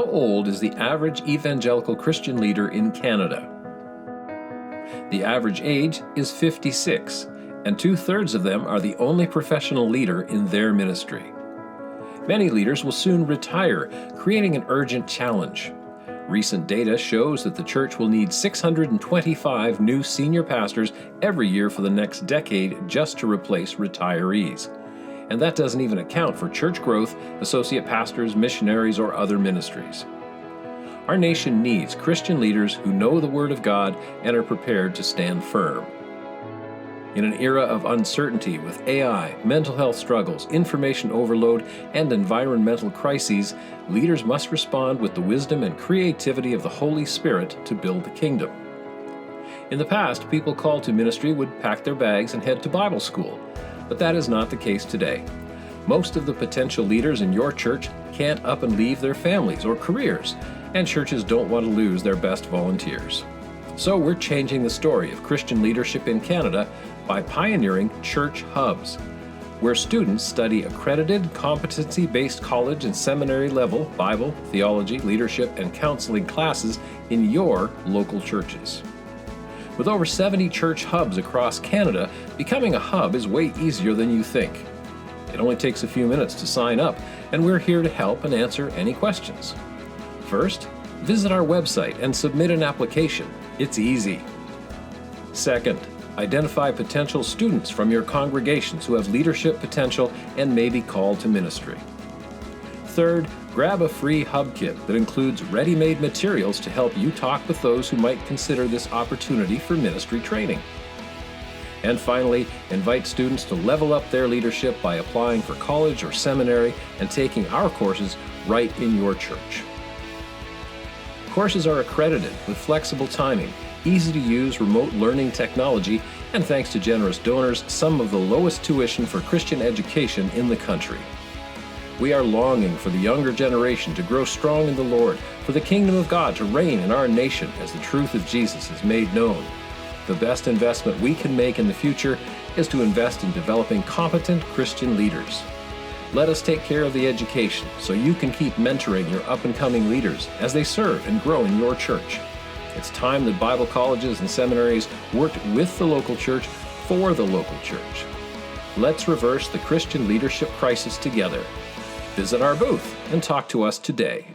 old is the average evangelical Christian leader in Canada? The average age is 56, and 2/3 of them are the only professional leader in their ministry. Many leaders will soon retire, creating an urgent challenge. Recent data shows that the church will need 625 new senior pastors every year for the next decade just to replace retirees. And that doesn't even account for church growth, associate pastors, missionaries, or other ministries. Our nation needs Christian leaders who know the Word of God and are prepared to stand firm. In an era of uncertainty with AI, mental health struggles, information overload, and environmental crises, leaders must respond with the wisdom and creativity of the Holy Spirit to build the kingdom. In the past, people called to ministry would pack their bags and head to Bible school, but that is not the case today. Most of the potential leaders in your church can't up and leave their families or careers, and churches don't want to lose their best volunteers. So we're changing the story of Christian leadership in Canada by pioneering church hubs, where students study accredited, competency-based college and seminary level Bible, theology, leadership, and counseling classes in your local churches. With over 70 church hubs across Canada, becoming a hub is way easier than you think. It only takes a few minutes to sign up, and we're here to help and answer any questions. First, visit our website and submit an application. It's easy. Second, identify potential students from your congregations who have leadership potential and may be called to ministry. Third, grab a free hub kit that includes ready-made materials to help you talk with those who might consider this opportunity for ministry training. And finally, invite students to level up their leadership by applying for college or seminary and taking our courses right in your church. Courses are accredited with flexible timing, easy-to-use remote learning technology, and thanks to generous donors, some of the lowest tuition for Christian education in the country. We are longing for the younger generation to grow strong in the Lord, for the kingdom of God to reign in our nation as the truth of Jesus is made known. The best investment we can make in the future is to invest in developing competent Christian leaders. Let us take care of the education so you can keep mentoring your up-and-coming leaders as they serve and grow in your church. It's time that Bible colleges and seminaries worked with the local church for the local church. Let's reverse the Christian leadership crisis together. Visit our booth and talk to us today.